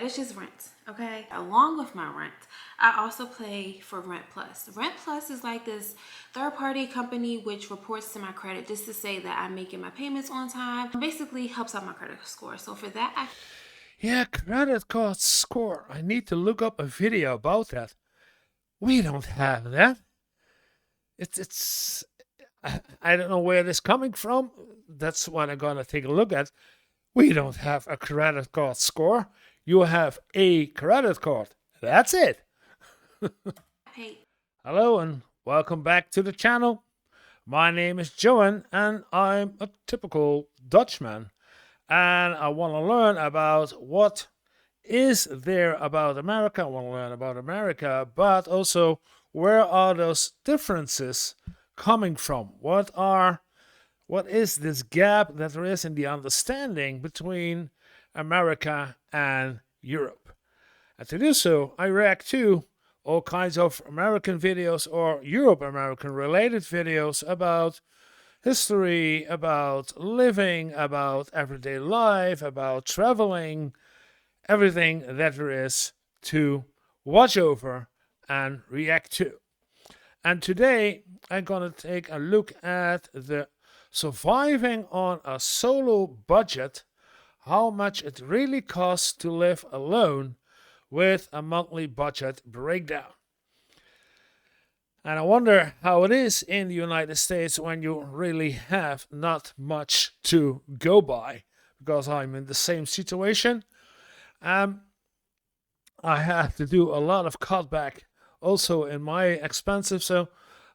is just rent, okay? Along with my rent, I also pay for Rent Plus. Rent Plus is like this third-party company which reports to my credit just to say that I'm making my payments on time. Basically helps out my credit score. So for that, Yeah, credit card score. I need to look up a video about that. We don't have that. It's I don't know where this coming from. That's what I'm gonna take a look at. We don't have a credit card score. You have a credit card. That's it. I pay. Hello and welcome back to the channel. My name is Johan and I'm a typical Dutchman. And I want to learn about what is there about America. I want to learn about America, but also where are those differences coming from? What is this gap that there is in the understanding between America and Europe? And to do so, I react to all kinds of American videos or Europe American related videos about history, about living, about everyday life, about traveling, everything that there is to watch over and react to. And today I'm going to take a look at the surviving on a solo budget, how much it really costs to live alone with a monthly budget breakdown. And I wonder how it is in the United States when you really have not much to go by, because I'm in the same situation. I have to do a lot of cutback also in my expenses. So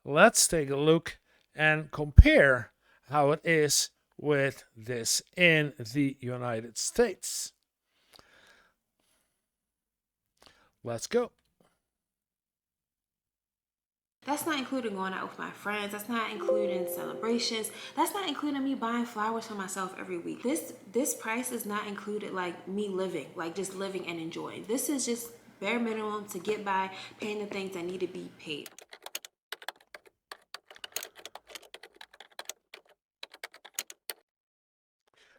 let's take a look and compare how it is with this in the United States. Let's go. That's not including going out with my friends. That's not including celebrations. That's not including me buying flowers for myself every week. This price is not included like me living, like just living and enjoying. This is just bare minimum to get by paying the things that need to be paid.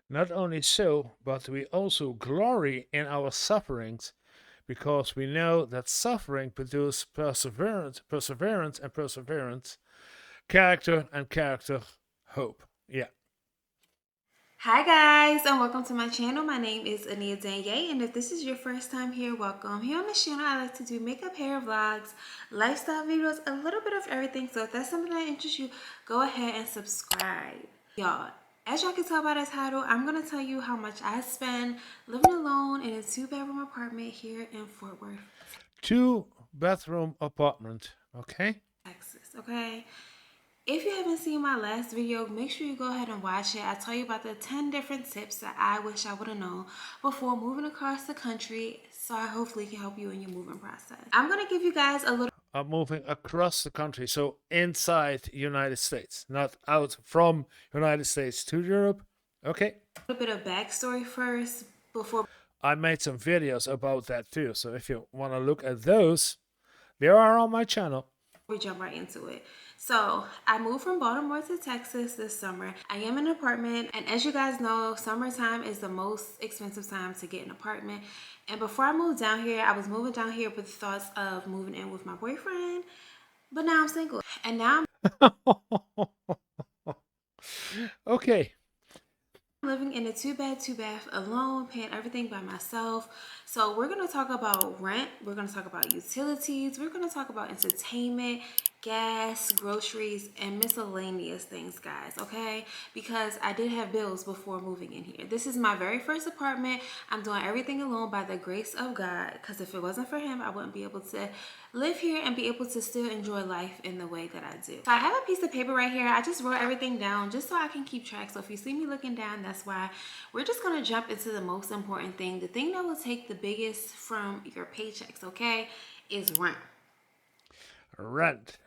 Not only so, but we also glory in our sufferings because we know that suffering produces perseverance, character, and character, hope. Yeah. Hi guys and welcome to my channel. My name is Ania Danye, and if this is your first time here, welcome. Here on this channel I like to do makeup, hair vlogs, lifestyle videos, a little bit of everything. So if that's something that interests you, go ahead and subscribe. Y'all, as y'all can tell by the title, I'm going to tell you how much I spend living alone in a 2-bedroom apartment here in Fort Worth, 2-bedroom apartment. Okay. Texas, okay? If you haven't seen my last video, make sure you go ahead and watch it. I tell you about the 10 different tips that I wish I would have known before moving across the country, so I hopefully can help you in your moving process. I'm going to give you guys a little Moving across the country, so inside United States, not out from United States to Europe. Okay. bit of backstory first before I made some videos about that too, so if you want to look at those, they are on my channel. we jump right into it. So I moved from Baltimore to Texas this summer. I am in an apartment, and as you guys know, summertime is the most expensive time to get an apartment. And before I moved down here, I was moving down here with the thoughts of moving in with my boyfriend, but now I'm single. And now Okay. I'm living in a 2-bed, 2-bath alone, paying everything by myself. So we're going to talk about rent, we're going to talk about utilities, we're going to talk about entertainment, gas, groceries, and miscellaneous things, guys, okay? Because I did have bills before moving in here. This is my very first apartment. I'm doing everything alone by the grace of God, because if it wasn't for him, I wouldn't be able to live here and be able to still enjoy life in the way that I do. So I have a piece of paper right here. I just wrote everything down just so I can keep track. So if you see me looking down, that's why. We're just going to jump into the most important thing. The thing that will take the biggest from your paychecks, okay, is rent. Rent.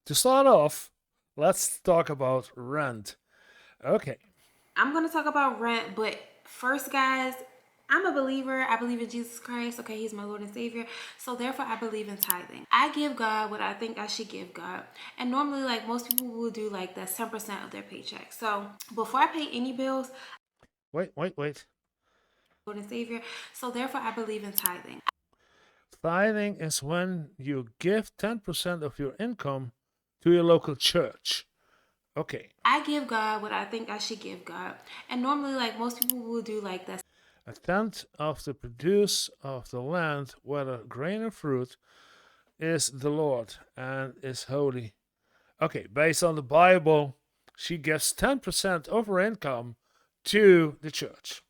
To start off, let's talk about rent. Okay. I'm going to talk about rent, but first, guys, I'm a believer. I believe in Jesus Christ. Okay, he's my Lord and Savior. So therefore, I believe in tithing. I give God what I think I should give God. And normally, like most people will do, like that's 10% of their paycheck. So before I pay any bills, Wait. Lord and Savior. So therefore, I believe in tithing. Tithing is when you give 10% of your income to your local church. Okay. I give God what I think I should give God. And normally, like most people will do, like that's A tenth of the produce of the land, whether grain or fruit, is the Lord and is holy. Okay, based on the Bible, she gives 10% of her income to the church.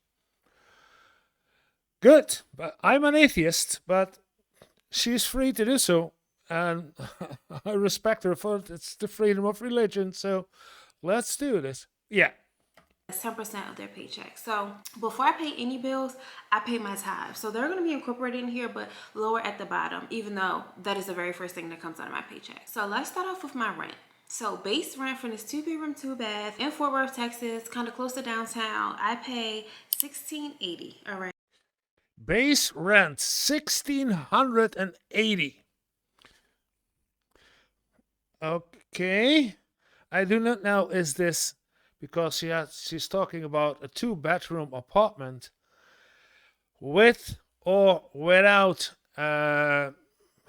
Good, but I'm an atheist, but she's free to do so, and I respect her for it. It's the freedom of religion, so let's do this. Yeah. 10% of their paycheck. So before I pay any bills, I pay my tithe. So they're going to be incorporated in here, but lower at the bottom, even though that is the very first thing that comes out of my paycheck. So let's start off with my rent. So base rent for this 2 bedroom, 2 bath in Fort Worth, Texas, kind of close to downtown. I pay $1,680. All right. Base rent 1,680. Okay. I do not know, is this because she's talking about a 2 bedroom apartment with or without how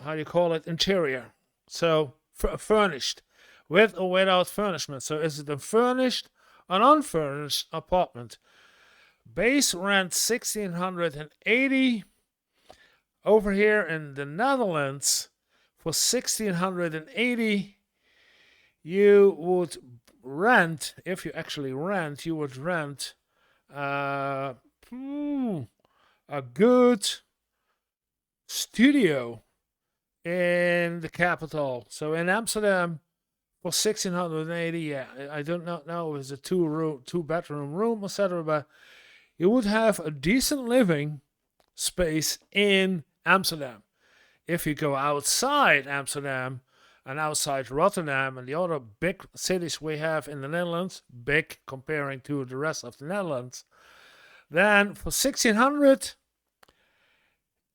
do you call it, interior, so furnished, with or without furnishment. So is it a furnished an unfurnished apartment? Base rent 1,680. Over here in the Netherlands, for 1,680 you would rent, if you actually rent, you would rent a good studio in the capital. So in Amsterdam, for 1,680, yeah, I don't know if it's a 2 bedroom room, etc. But you would have a decent living space in Amsterdam. If you go outside Amsterdam and outside Rotterdam and the other big cities we have in the Netherlands, big comparing to the rest of the Netherlands, then for 1,600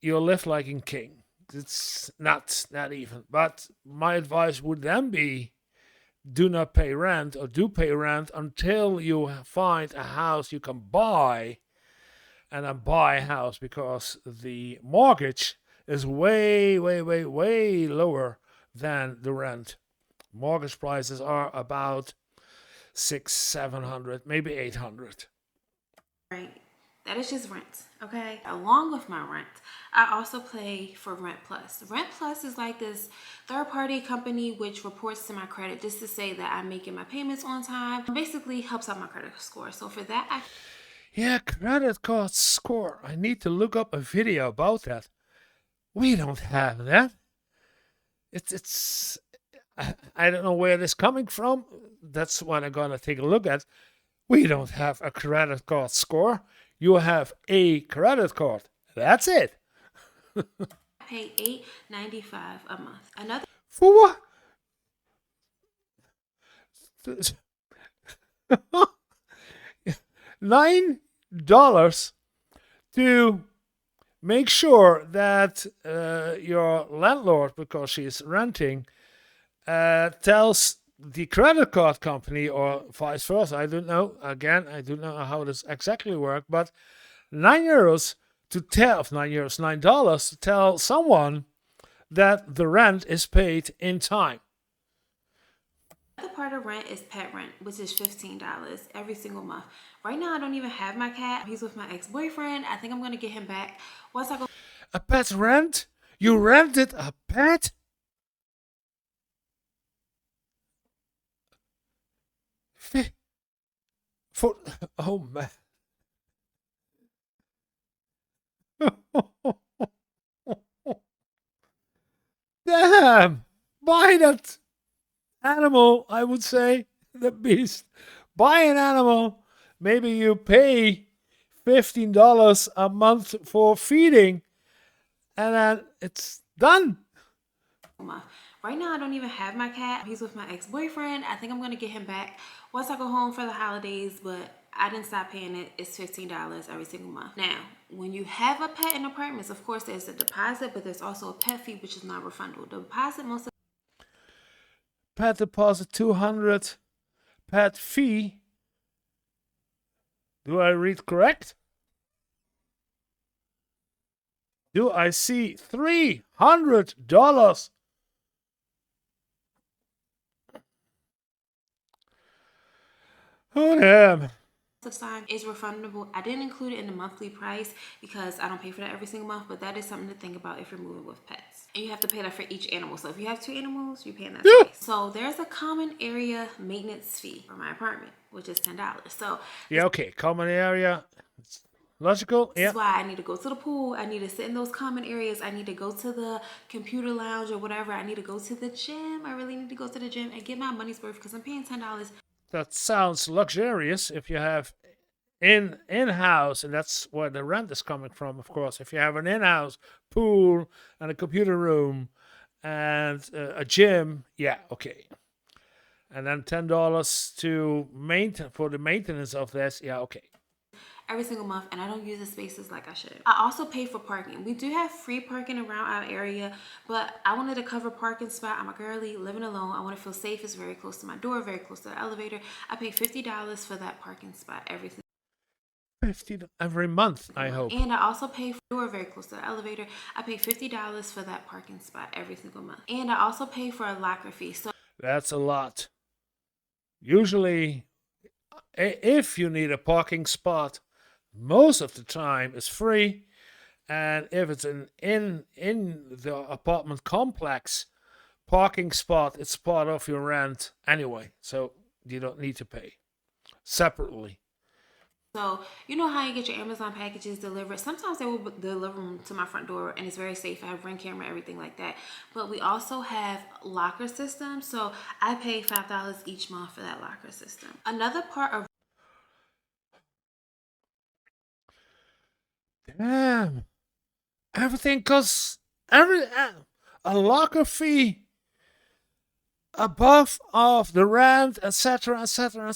you'll live like a king. It's not even. But my advice would then be, do not pay rent, or do pay rent until you find a house you can buy, and then buy a house, because the mortgage is way, way, way, way lower than the rent. Mortgage prices are about 600, 700, maybe 800. Right. That is just rent, okay? Along with my rent, I also pay for Rent Plus. Rent Plus is like this third-party company which reports to my credit just to say that I'm making my payments on time. Basically helps out my credit score. So for that, Yeah, credit card score. I need to look up a video about that. We don't have that. It's I don't know where this is coming from. That's what I'm gonna take a look at. We don't have a credit card score. You have a credit card. That's it. I pay $8.95 a month. Another For what? $9 to make sure that your landlord, because she's renting, tells the credit card company, or vice versa. I don't know. Again, I don't know how this exactly works, but €9 to tell, €9, $9 to tell someone that the rent is paid in time. part of rent is pet rent, which is $15 every single month. Right now, I don't even have my cat. He's with my ex-boyfriend. I think I'm gonna get him back once I go. A pet rent? You rented a pet? For oh man. Damn! Buy that animal, I would say. The beast. Buy an animal. Maybe you pay $15 a month for feeding, and then it's done. Right now, I don't even have my cat. He's with my ex-boyfriend. I think I'm gonna get him back once I go home for the holidays, but I didn't stop paying it. It's $15 every single month. Now, when you have a pet in apartments, of course, there's a deposit, but there's also a pet fee, which is not refundable. The deposit most of Pet deposit 200, pet fee. Do I read correct? do I see $300? Oh, damn. The time is refundable. I didn't include it in the monthly price because I don't pay for that every single month, but that is something to think about if you're moving with pets. And you have to pay that for each animal. So if you have two animals, you're paying that Yeah. twice. So there's a common area maintenance fee for my apartment, which is $10. So Yeah, okay. Common area. It's logical. this Yeah. is why I need to go to the pool. I need to sit in those common areas. I need to go to the computer lounge or whatever. I need to go to the gym. I really need to go to the gym and get my money's worth because I'm paying $10. That sounds luxurious if you have in-house, and that's where the rent is coming from, of course. If you have an in-house pool and a computer room and a gym, yeah, okay. And then $10 to maintain for the maintenance of this, yeah, okay. Every single month, and I don't use the spaces like I should. I also pay for parking. We do have free parking around our area, but I wanted to cover parking spot. I'm a girly living alone. I want to feel safe. It's very close to my door, very close to the elevator. I pay $50 for that parking spot every single 50 every month, I month. hope. And I also pay for door very close to the elevator. I pay $50 for that parking spot every single month. And I also pay for a locker fee. So That's a lot. Usually, if you need a parking spot, most of the time it's free. And if it's an in the apartment complex parking spot, it's part of your rent anyway, so you don't need to pay separately. So, you know how you get your Amazon packages delivered? Sometimes they will deliver them to my front door and it's very safe. I have Ring camera, everything like that. But we also have locker systems. So I pay $5 each month for that locker system. Another part of Damn, everything costs a locker fee above of the rent, etc., etc.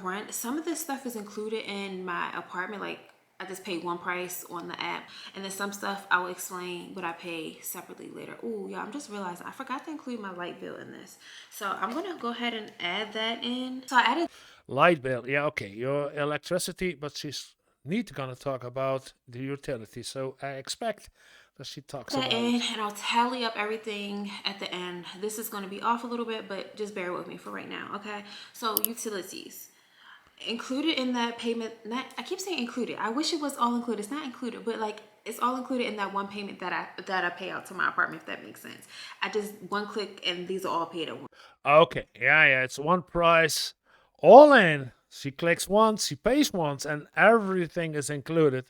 rent, some of this stuff is included in my apartment. Like I just pay one price on the app. And then some stuff I will explain what I pay separately later. Oh, yeah, I'm just realizing I forgot to include my light bill in this. So I'm going to go ahead and add that in. So I added Light bill, yeah, okay, your electricity, but she's need gonna talk about the utility, so I expect that she talks that about in it. and I'll tally up everything at the end. This is going to be off a little bit, but just bear with me for right now, okay? So utilities included in that payment. Not, I keep saying included. I wish it was all included. It's not included, but like it's all included in that one payment that I pay out to my apartment. If that makes sense. I just one click and these are all paid at once. Okay, yeah, yeah, it's one price, all in. She clicks once, she pays once, and everything is included.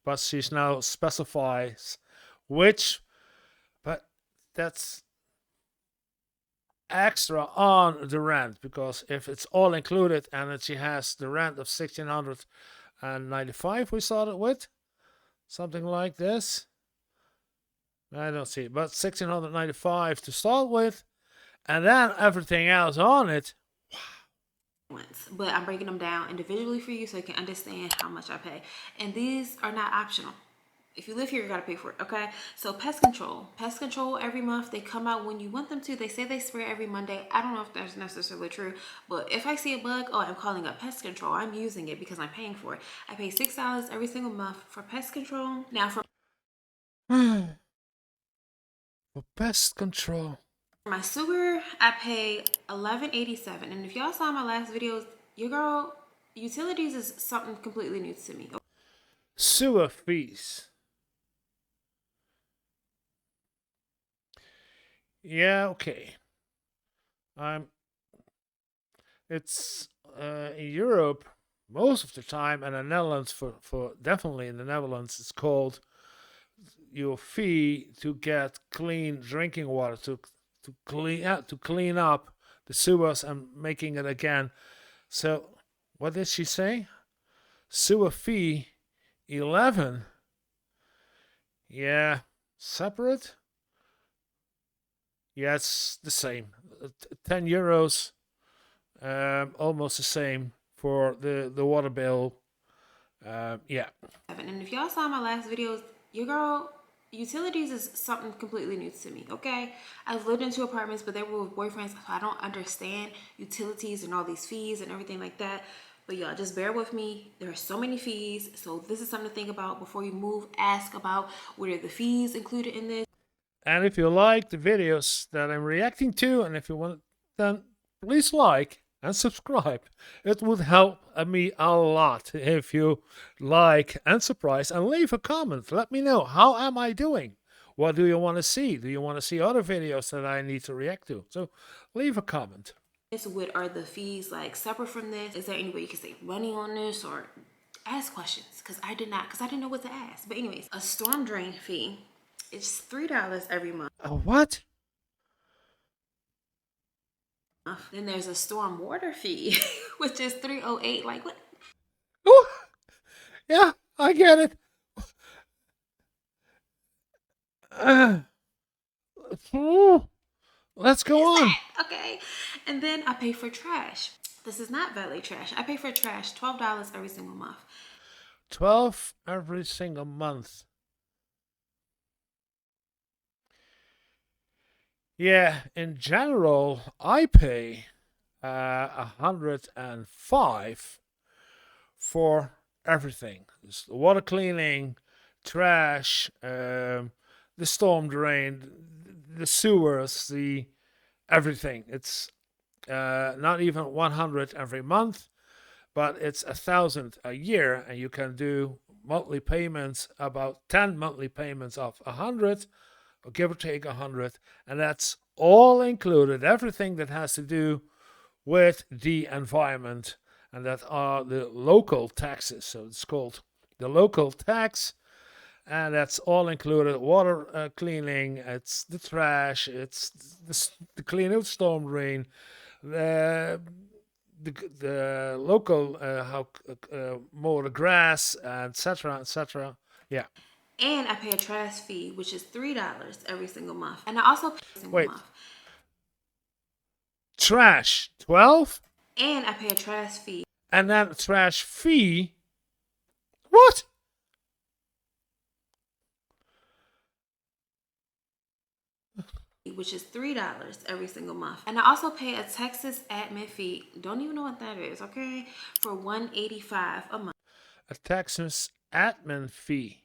But she's now specifies which, but that's extra on the rent because if it's all included and she has the rent of 1695, we started with something like this. I don't see it, but 1695 to start with, and then everything else on it. But I'm breaking them down individually for you so you can understand how much I pay. And these are not optional. If you live here, you gotta pay for it, okay? So pest control. Pest control every month, they come out when you want them to. They say they spray every Monday. I don't know if that's necessarily true, but if I see a bug, oh, I'm calling up pest control. I'm using it because I'm paying for it. I pay $6 every single month for pest control. Now for For pest control. my sewer, I pay $11.87. And if y'all saw my last videos, your girl, utilities is something completely new to me. Sewer fees. Yeah, okay. I'm. It's in Europe most of the time, and in the Netherlands for definitely in the Netherlands, it's called your fee to get clean drinking water to clean up the sewers and making it again. So what did she say? Sewer fee 11. Yeah, separate. Yeah, it's the same. 10 euros, almost the same for the water bill. Yeah. And if y'all saw my last videos, your girl, utilities is something completely new to me, okay? I've lived in two apartments, but they were with boyfriends, so I don't understand utilities and all these fees and everything like that. But y'all, just bear with me. There are so many fees. So this is something to think about before you move. Ask about what are the fees included in this. And if you like the videos that I'm reacting to, and if you want, then please like and subscribe. It would help me a lot if you like and subscribe and leave a comment. Let me know, how am I doing? What do you want to see? Do you want to see other videos that I need to react to? So leave a comment. What are the fees like separate from this? Is there any way you can save money on this or ask questions? Because I didn't know what to ask. But anyways, a storm drain fee. It's $3 every month. What? Then there's a storm water fee, which is $308. Like what? Oh, yeah, I get it. Uh, let's go on. Okay. And then I pay for trash. This is not valet trash. I pay for trash $12 every single month. 12 every single month. Yeah, in general, I pay 105 for everything. It's the water cleaning, trash, the storm drain, the sewers, the everything. It's not even 100 every month, but it's 1,000 a year, and you can do monthly payments, about 10 monthly payments of 100, or give or take 100, and that's all included, everything that has to do with the environment, and that are the local taxes. So it's called the local tax, and that's all included. Water cleaning, it's the trash, it's the cleaning of storm drain, the the local how mow the grass, etc., etc. Yeah. And I pay a trash fee, which is $3 every single month. And I also pay a single Wait, month. trash 12, And I pay a trash fee, and then trash fee. What? which is $3 every single month. And I also pay a Texas admin fee. Don't even know what that is, okay? For $185 a month. A Texas admin fee.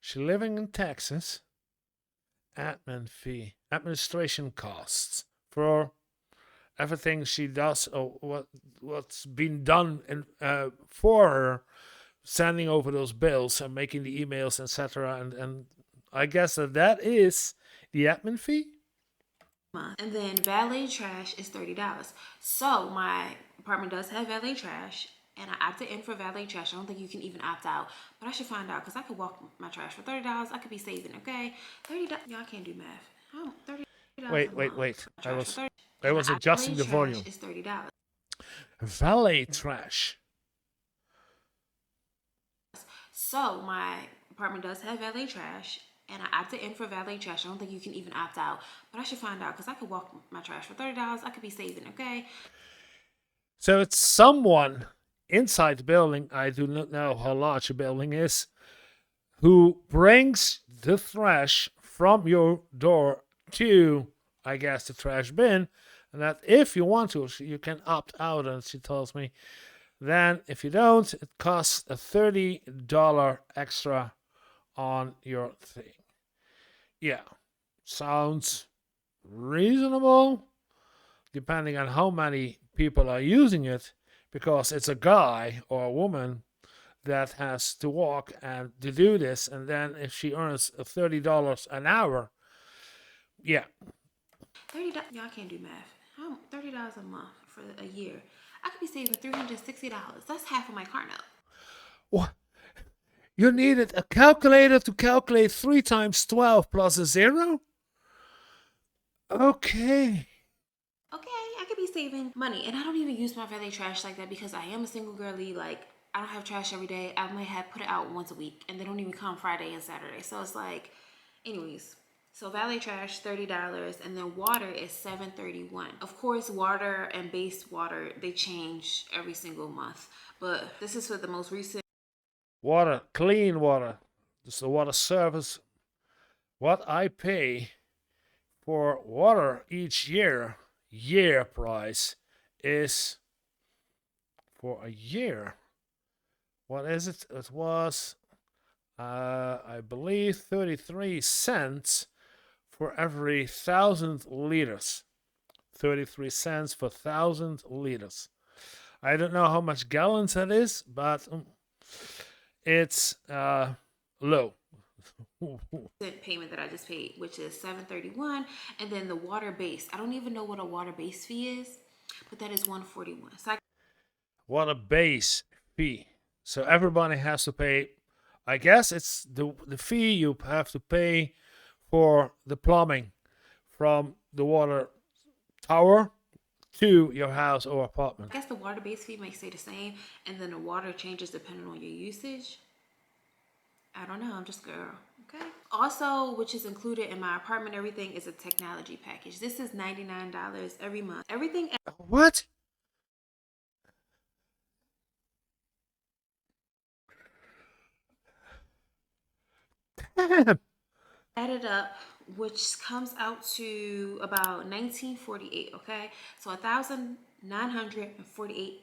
She living in Texas. Admin fee, administration costs for everything she does, or what's been done for her, sending over those bills and making the emails, etc. And I guess that is the admin fee. And then valet trash is $30. So my apartment does have valet trash, and I opted in for valet trash. I don't think you can even opt out, but I should find out because I could walk my trash for $30. I could be saving, okay? $30. Y'all can't do math. $30 a Wait, wait, month. wait. I Trash for was 30, I and was I adjusting valet the trash volume. is $30. Valet trash. So my apartment does have valet trash, and I opted in for valet trash. I don't think you can even opt out, but I should find out because I could walk my trash for $30. I could be saving, okay? So it's someone inside the building. I do not know how large the building is, who brings the trash from your door to, I guess, the trash bin. And that if you want to, you can opt out. And she tells me, then if you don't, it costs a $30 extra on your thing. Yeah, sounds reasonable, depending on how many people are using it, because it's a guy or a woman that has to walk and to do this. And then if she earns $30 an hour, yeah. $30. Y'all can't do math. $30 a month for a year. I could be saving $360. That's half of my car note. What? You needed a calculator to calculate 3 times 12 plus a 0? Okay. Okay, I could be saving money, and I don't even use my valet trash like that because I am a single girly. Like I don't have trash every day. I might have put it out once a week, and they don't even come Friday and Saturday. So it's like, anyways. So valet trash $30, and then water is $7.31. Of course, water and base water they change every single month, but this is for the most recent. Water, clean water. This is the water service. What I pay for water each year price is for a year. What is it? It was, I believe, 33 cents for every 1,000 liters. 33 cents for 1,000 liters. I don't know how much gallons that is, but it's low. Payment that I just paid, which is $7.31, and then the water base. I don't even know what a water base fee is, but that is $141. So What a base fee. So everybody has to pay. I guess it's the fee you have to pay for the plumbing from the water tower to your house or I apartment. guess the water base fee may stay the same, and then the water changes depending on your usage. I don't know. I'm just a girl. Okay. Also, which is included in my apartment, everything is a technology package. This is $99 every month. Everything What? Damn. added up, which comes out to about 1948. Okay, so $1,948.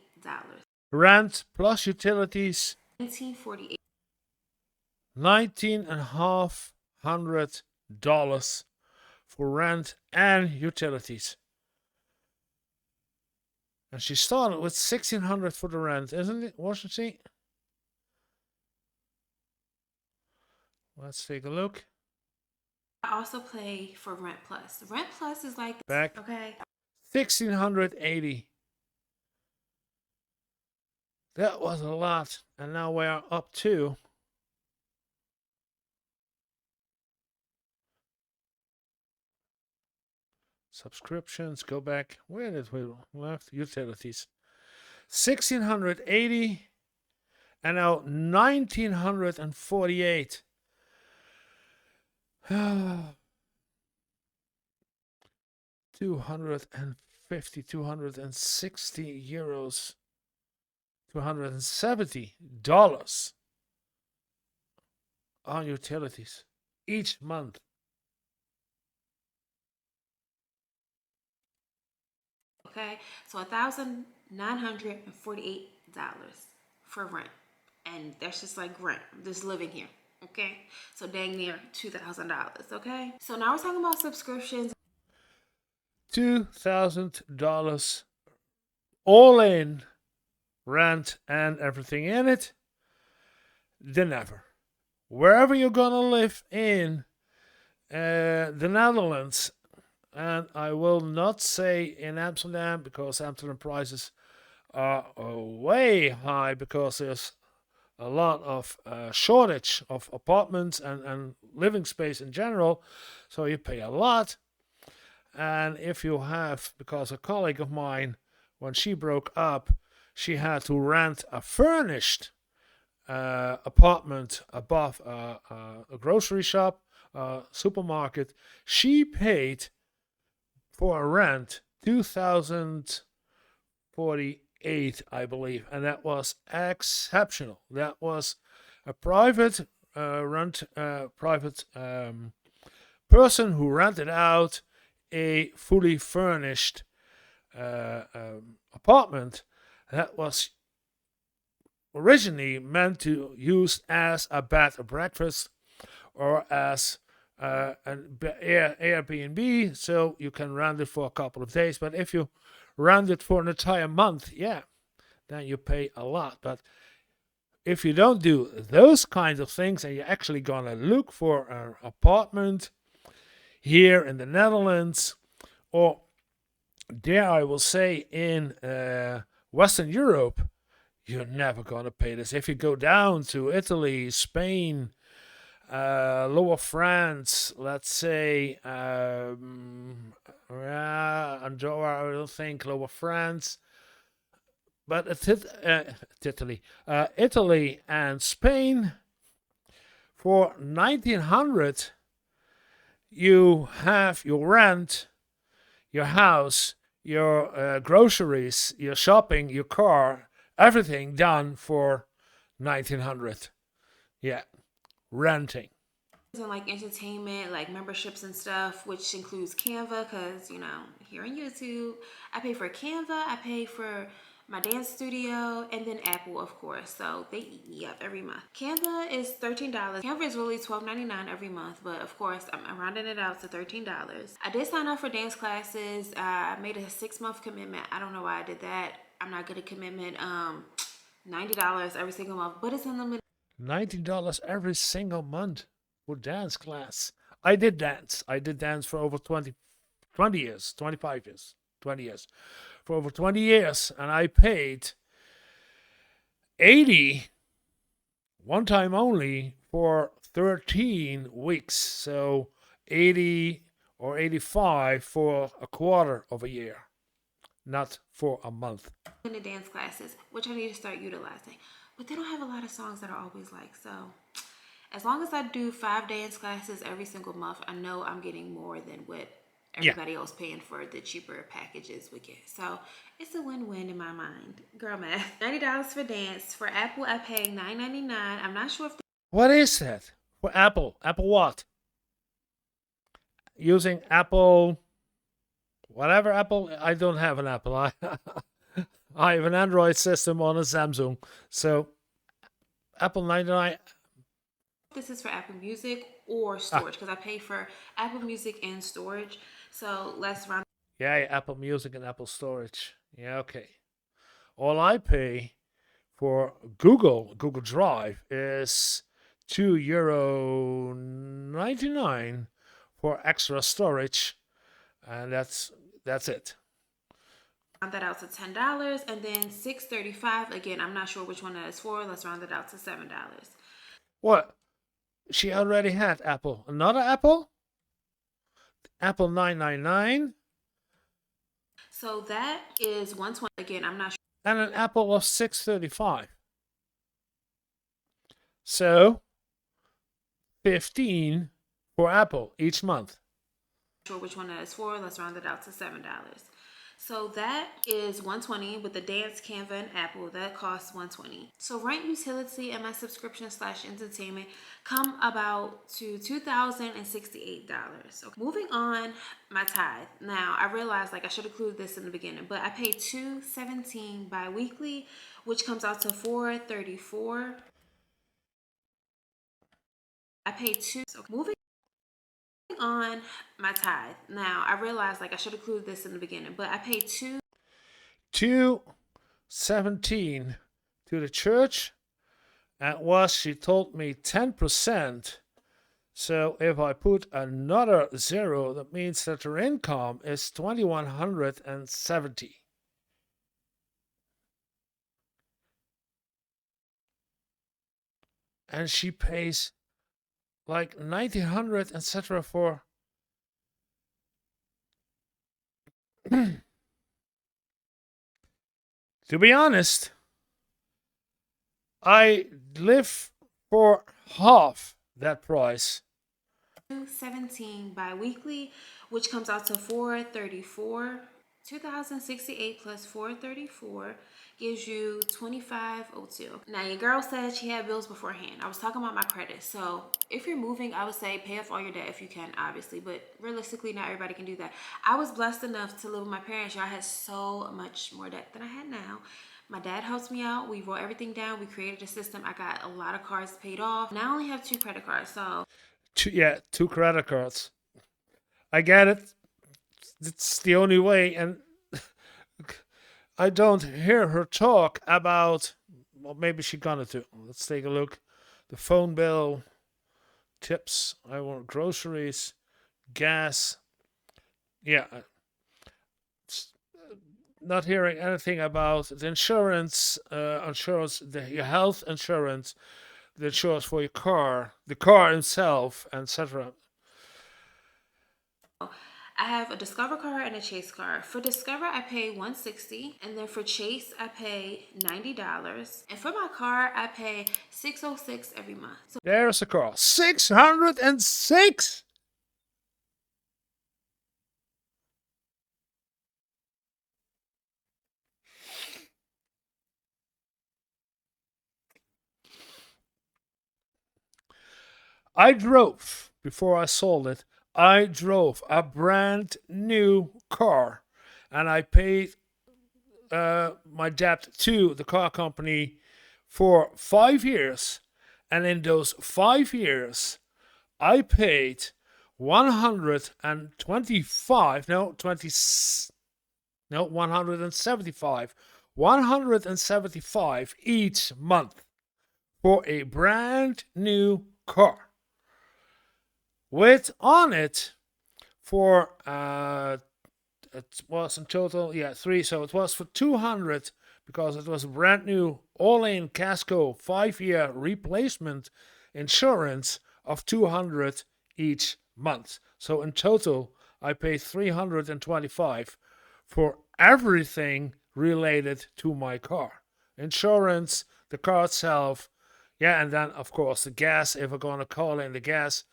Rent plus utilities, 1948. 19,500 dollars for rent and utilities. And she started with 1,600 for the rent, isn't it? Wasn't she? Let's take a look. I also play for Rent Plus. Rent Plus is like Back okay. 1,680. That was a lot. And now we're up to subscriptions. Go back. Where did we left? Utilities. 1,680 and now 1,948. 250, 260 euros, $270 on utilities each month. Okay, so $1,948 for rent, and that's just like rent, just living here. Okay, so dang near $2,000. Okay, so now we're talking about subscriptions. $2,000 all in rent and everything in it. Then never. Wherever you're gonna live in the Netherlands, and I will not say in Amsterdam because Amsterdam prices are way high because there's a lot of shortage of apartments and living space in general, so you pay a lot. And if you have, because a colleague of mine, when she broke up, she had to rent a furnished apartment above a grocery shop, a supermarket. She paid for a rent 2,048, I believe, and that was exceptional. That was a private private person who rented out a fully furnished apartment that was originally meant to use as a bed and breakfast or as an Airbnb, so you can rent it for a couple of days. But if you rent it for an entire month, yeah, then you pay a lot. But if you don't do those kinds of things and you're actually gonna look for an apartment here in the Netherlands, or dare I will say in Western Europe, you're never gonna pay this. If you go down to Italy, Spain, Lower France, let's say Andorra, I don't think Lower France, but Italy and Spain for 1900, you have your rent, your house, your groceries, your shopping, your car, everything done for 1900. Yeah, renting. And like entertainment, like memberships and stuff, which includes Canva, because here on YouTube, I pay for Canva, I pay for my dance studio, and then Apple, of course. So they eat me up every month. Canva is $13. Canva is really $12.99 every month, but of course, I'm rounding it out to $13. I did sign up for dance classes. I made a 6-month commitment. I don't know why I did that. I'm not good at commitment. $90 every single month, but it's unlimited. $90 every single month for dance class. I did dance. I did dance for over 20 years, 25 years, 20 years. For over 20 years, and I paid 80 one time only for 13 weeks. So 80 or 85 for a quarter of a year, not for a month. In the dance classes, which I need to start utilizing. But they don't have a lot of songs that I always like. So as long as I do 5 dance classes every single month, I know I'm getting more than what Yeah. everybody else paying for the cheaper packages would get. So it's a win-win in my mind. Girl math. $90 for dance. For Apple, I pay $9.99. I'm not sure if What is that? For Apple? Apple what? Using Apple, whatever Apple? I don't have an Apple. I have an Android system on a Samsung. So Apple 99. this is for Apple Music or Ah, storage because I pay for Apple Music and storage. So let's round. yeah, Apple Music and Apple Storage. Yeah, okay. All I pay for Google Drive is €2.99 for extra storage, and that's it. Round that out to $10, and then $6.35. Again, I'm not sure which one that is for. Let's round it out to $7. What? She already had Apple. Another Apple? Apple 999 So that is 120. Again, I'm not and an Apple of 635. So 15 for Apple each month. sure which one that is for. Let's round it out to $7. So that is 120 with the dance, Canva, and Apple. That costs 120. So rent, utility, and my subscription slash entertainment come about to $2,068. So moving on, my tithe. Now I realized like I should have included this in the beginning, but I pay $217 bi-weekly, which comes out to $434. I pay two. So moving on, my tithe. Now I realized like I should have included this in the beginning, but I pay 217 to the church, and was, she told me, 10%. So if I put another zero, that means that her income is 2,170. And she pays like 1,900, etc. for. To be honest, I live for half that price. 217 bi-weekly, which comes out to 434. 2068 plus 434 gives you 2502. Now your girl said she had bills beforehand. I was talking about my credit. So if you're moving, I would say pay off all your debt if you can, obviously, but realistically not everybody can do that. I was blessed enough to live with my parents. Y'all had so much more debt than I had now. My dad helps me out. We wrote everything down. We created a system. I got a lot of cards paid off. Now I only have 2 credit cards. So Two credit cards. I get it. It's the only way, and I don't hear her talk about. Well, maybe she gonna do. Let's take a look. The phone bill, tips. I want groceries, gas. Yeah, not hearing anything about the insurance, your health insurance, the insurance for your car, the car itself, etc. I have a Discover card and a Chase card. For Discover, I pay $160, and then for Chase, I pay $90, and for my car, I pay $606 every month. So There's a car, 606. I drove before I sold it. I drove a brand new car, and I paid my debt to the car company for 5 years, and in those 5 years, I paid 125, no, 20, no, 175 each month for a brand new car with on it for it was in total, yeah, three. So it was for 200 because it was a brand new all-in Casco 5-year replacement insurance of 200 each month. So in total, I paid 325 for everything related to my car: insurance, the car itself, yeah, and then of course the gas. If we're gonna call in the gas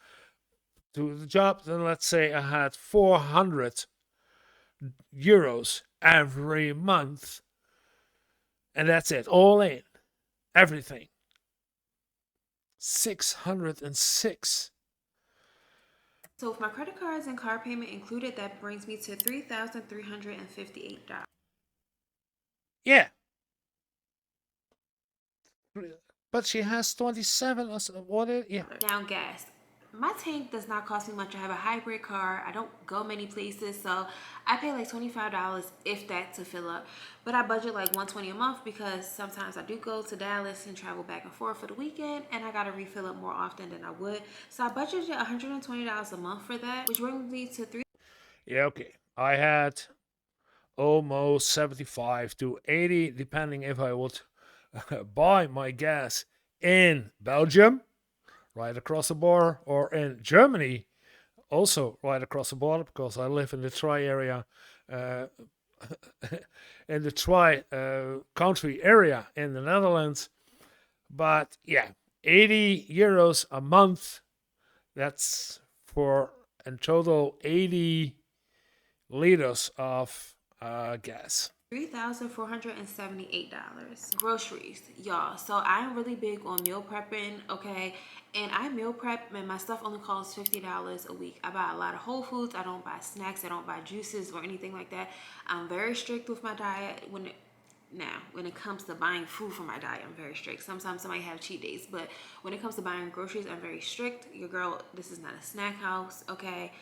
to the job, then let's say I had 400 euros every month, and that's it, all in, everything. 606. So with my credit cards and car payment included, that brings me to $3,358. Yeah, but she has 27 or so, what it, yeah. Now gas. My tank does not cost me much. I have a hybrid car. I don't go many places, so I pay like $25 if that to fill up. But I budget like $120 a month because sometimes I do go to Dallas and travel back and forth for the weekend, and I gotta refill up more often than I would. So I budgeted $120 a month for that, which brings me to three. Yeah, okay. I had almost 75 to 80, depending if I would buy my gas in Belgium, right across the border, or in Germany, also right across the border, because I live in the Tri area, uh, in the Tri country area in the Netherlands. But yeah, 80 euros a month. That's for in total 80 liters of gas. $3,478. Groceries, y'all. So I'm really big on meal prepping, okay? And I meal prep, and my stuff only costs $50 a week. I buy a lot of Whole Foods. I don't buy snacks. I don't buy juices or anything like that. I'm very strict with my diet when it comes to buying food for my diet, I'm very strict. Sometimes I might have cheat days, but when it comes to buying groceries, I'm very strict. Your girl, this is not a snack house, okay?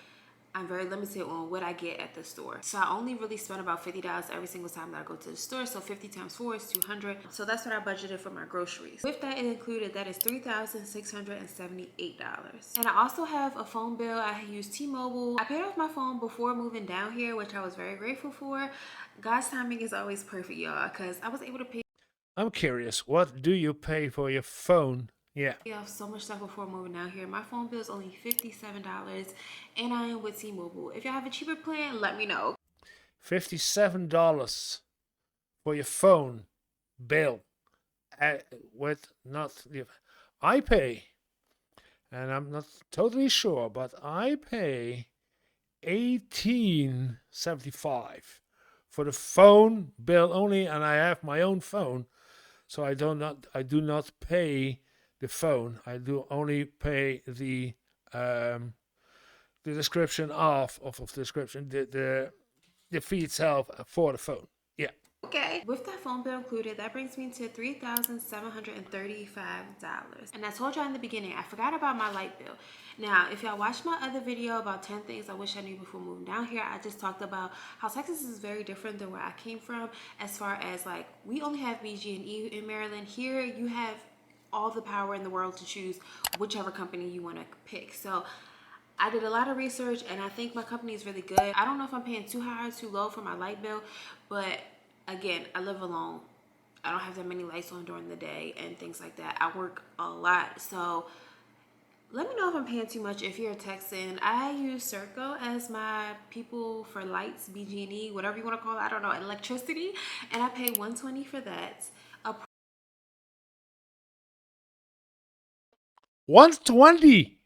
I'm very limited on what I get at the store. So I only really spend about $50 every single time that I go to the store. So 50 times 4 is 200. So that's what I budgeted for my groceries. With that included, that is $3,678. And I also have a phone bill. I use T-Mobile. I paid off my phone before moving down here, which I was very grateful for. God's timing is always perfect, y'all, because I was able to pay I'm curious, what do you pay for your phone? Yeah. off so much stuff before moving down here. My phone bill is only $57, and I am with T-Mobile. If y'all have a cheaper plan, let me know. $57 for your phone bill. With not, I pay, and I'm not totally sure, but I pay 18.75 for the phone bill only, and I have my own phone, so I do not pay the phone. I do only pay the description of description, the fee itself for the phone. Yeah. Okay. With that phone bill included, that brings me to $3,735. And I told y'all in the beginning, I forgot about my light bill. Now, if y'all watched my other video about 10 things I wish I knew before moving down here, I just talked about how Texas is very different than where I came from, as far as like, we only have BG&E in Maryland. Here, you have all the power in the world to choose whichever company you want to pick. So I did a lot of research, and I think my company is really good. I don't know if I'm paying too high or too low for my light bill, but again, I live alone. I don't have that many lights on during the day and things like that. I work a lot. So let me know if I'm paying too much. If you're a Texan, I use Circo as my people for lights, BG&E, whatever you want to call it. I don't know, electricity. And I pay $120 for that. 120.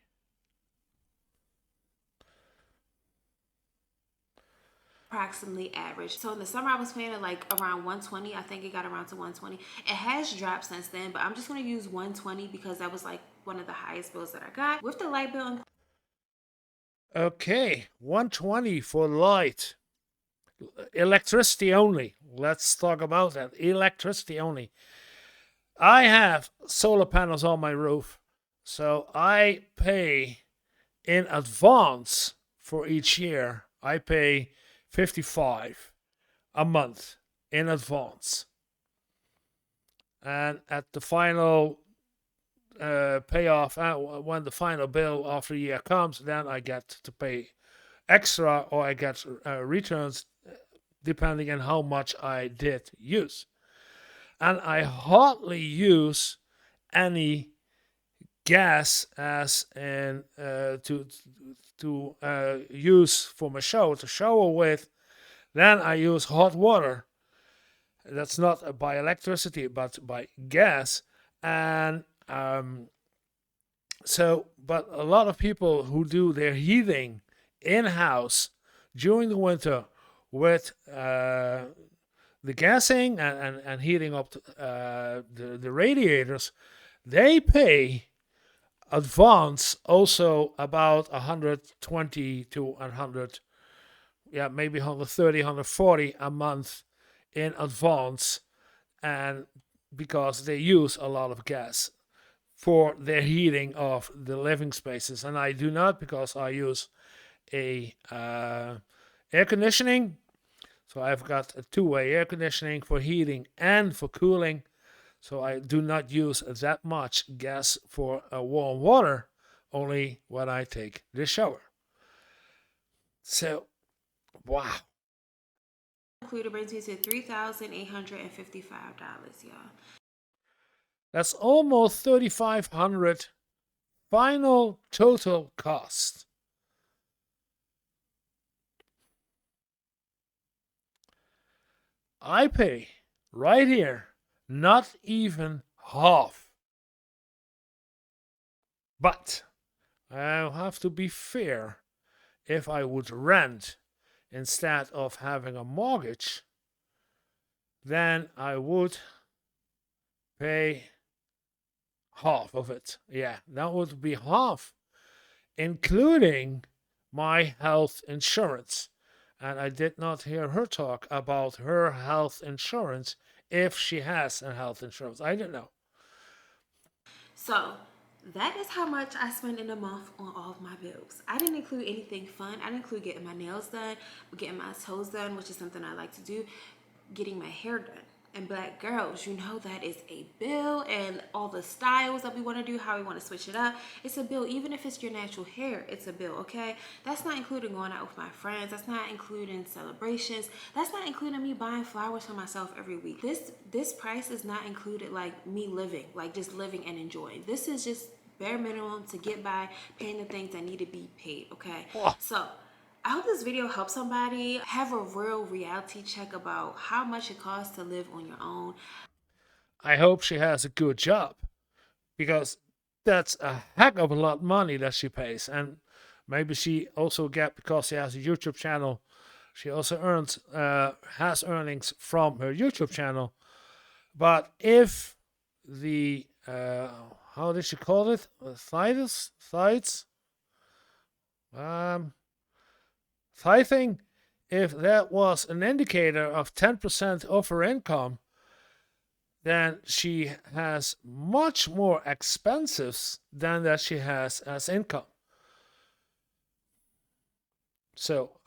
Approximately average. So in the summer I was paying it like around 120. I think it got around to 120. It has dropped since then, but I'm just going to use 120 because that was like one of the highest bills that I got. With the light bill, Okay, 120 for light. Electricity only. Let's talk about that. Electricity only. I have solar panels on my roof, so I pay in advance for each year. I pay 55 a month in advance, and at the final payoff, when the final bill after a year comes, then I get to pay extra, or I get returns depending on how much I did use. And I hardly use any gas as in to use for my shower to shower with. Then I use hot water. That's not by electricity, but by gas. And but a lot of people who do their heating in house during the winter with the gassing and heating up the radiators, they pay advance also about 120 to 100, yeah, maybe 130, 140 a month in advance, and because they use a lot of gas for their heating of the living spaces. And I do not, because I use a air conditioning. So I've got a two-way air conditioning for heating and for cooling. So I do not use that much gas for warm water, only when I take the shower. So, wow. Included brings me to $3,855, y'all. That's almost 3,500 final total cost. I pay right here not even half. But I'll have to be fair. If I would rent instead of having a mortgage, then I would pay half of it. Yeah, that would be half, including my health insurance. And I did not hear her talk about her health insurance, if she has a health insurance. I don't know. So that is how much I spend in a month on all of my bills. I didn't include anything fun. I didn't include getting my nails done, getting my toes done, which is something I like to do, getting my hair done. And black girls, you know that is a bill, and all the styles that we want to do, how we want to switch it up, it's a bill. Even if it's your natural hair, it's a bill, okay? That's not including going out with my friends. That's not including celebrations. That's not including me buying flowers for myself every week. This price is not included like me living, like just living and enjoying. This is just bare minimum to get by, paying the things that need to be paid, okay? Oh, So I hope this video helps somebody have a real reality check about how much it costs to live on your own. I hope she has a good job, because that's a heck of a lot of money that she pays. And maybe she also get, because she has a YouTube channel, she also earns has earnings from her YouTube channel. But if the how did she call it, thighs, um tithing, if that was an indicator of 10% of her income, then she has much more expenses than that she has as income. So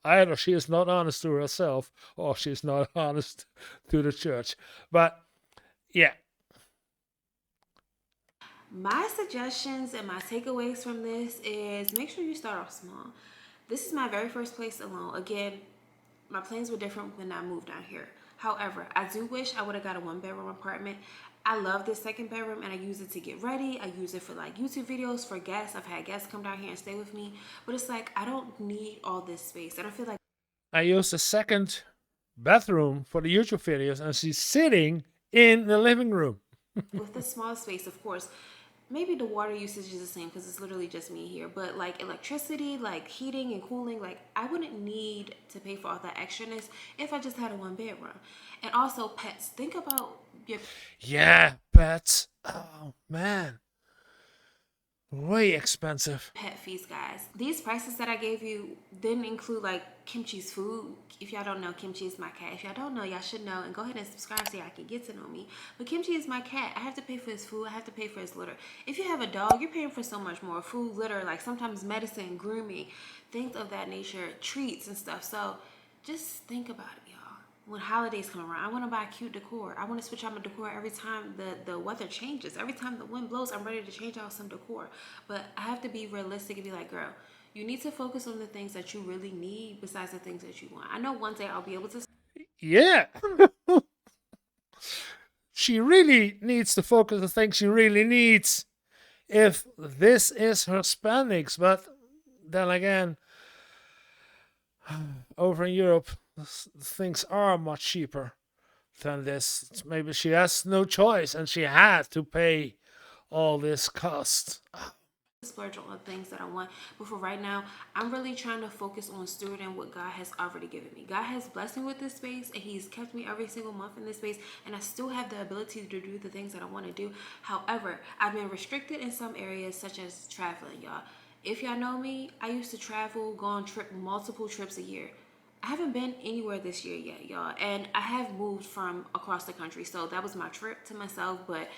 either she is not honest to herself, or she's not honest to the church. But yeah, My suggestions and my takeaways from this is make sure you start off small. This is my very first place alone. Again, my plans were different when I moved down here. However, I do wish I would have got a one-bedroom apartment. I love this second bedroom, and I use it to get ready. I use it for like YouTube videos, for guests. I've had guests come down here and stay with me. But it's like I don't need all this space. I don't feel like I used the second bathroom for the YouTube videos, and she's sitting in the living room. with the small space, of course, maybe the water usage is the same because it's literally just me here. But like electricity, like heating and cooling, like I wouldn't need to pay for all that extraness if I just had a one bedroom. And also pets. Think about your Yeah, pets. Oh man. way expensive. Pet feast, guys. These prices that I gave you didn't include like Kimchi's food. If y'all don't know, Kimchi is my cat. If y'all don't know, y'all should know, and go ahead and subscribe so y'all can get to know me. But Kimchi is my cat. I have to pay for his food. I have to pay for his litter. If you have a dog, you're paying for so much more: food, litter, like sometimes medicine, grooming, things of that nature, treats and stuff. So just think about it, y'all. When holidays come around, I want to buy cute decor. I want to switch out my decor every time the weather changes. Every time the wind blows, I'm ready to change out some decor. But I have to be realistic and be like, girl, you need to focus on the things that you really need besides the things that you want. I know one day I'll be able to. Yeah. She really needs to focus on the things she really needs if this is her spendings. But then again, over in Europe, things are much cheaper than this. Maybe she has no choice and she had to pay all this cost. Splurge on things that I want. But for right now, I'm really trying to focus on stewarding what God has already given me. God has blessed me with this space and He's kept me every single month in this space, and I still have the ability to do the things that I want to do. However, I've been restricted in some areas such as traveling, y'all. If y'all know me, I used to travel, go on multiple trips a year. I haven't been anywhere this year yet, y'all, and I have moved from across the country, so that was my trip to myself. But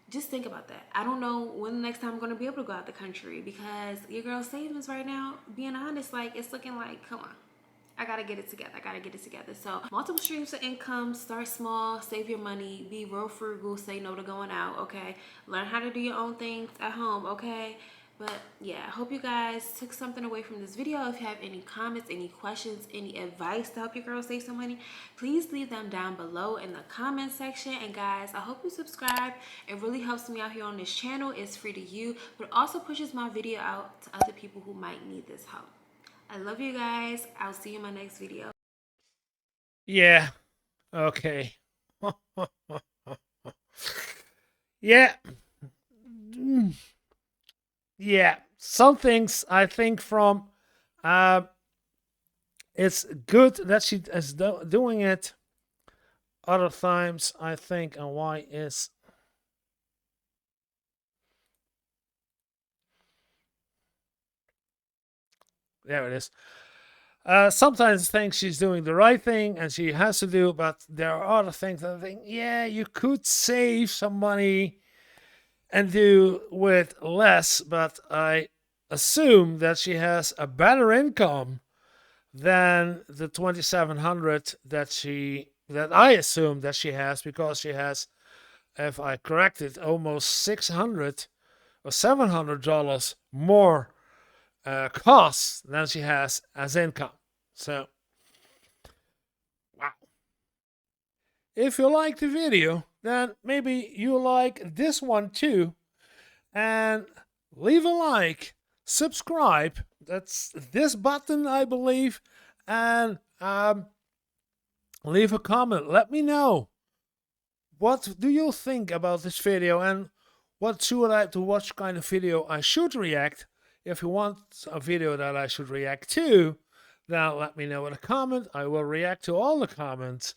just think about that. I don't know when the next time I'm going to be able to go out the country because your girl's savings right now, being honest, like it's looking like, come on. I gotta get it together. I gotta get it together. So, multiple streams of income. Start small. Save your money. Be real frugal. Say no to going out. Okay. Learn how to do your own things at home. Okay. But yeah, I hope you guys took something away from this video. If you have any comments, any questions, any advice to help your girl save some money, please leave them down below in the comment section. And guys, I hope you subscribe. It really helps me out here on this channel. It's free to you, but it also pushes my video out to other people who might need this help. I love you guys. I'll see you in my next video. Yeah, okay. Yeah. Mm, yeah. Some things I think from it's good that she is doing it. Other times I think, and why is there it is. Sometimes I think she's doing the right thing and she has to do, but there are other things that I think, yeah, you could save some money and do with less, but I assume that she has a better income than the 2,700 that I assume that she has, because she has, if I correct it, almost 600 or $700 more costs than she has as income. So, wow. If you like the video, then maybe you like this one too. And leave a like, subscribe. That's this button, I believe. And leave a comment. Let me know. What do you think about this video? And what kind of video I should react? If you want a video that I should react to, then let me know in a comment. I will react to all the comments.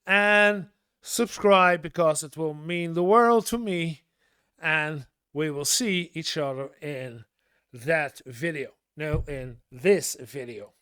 And subscribe, because it will mean the world to me. And we will see each other in that video. No, in this video.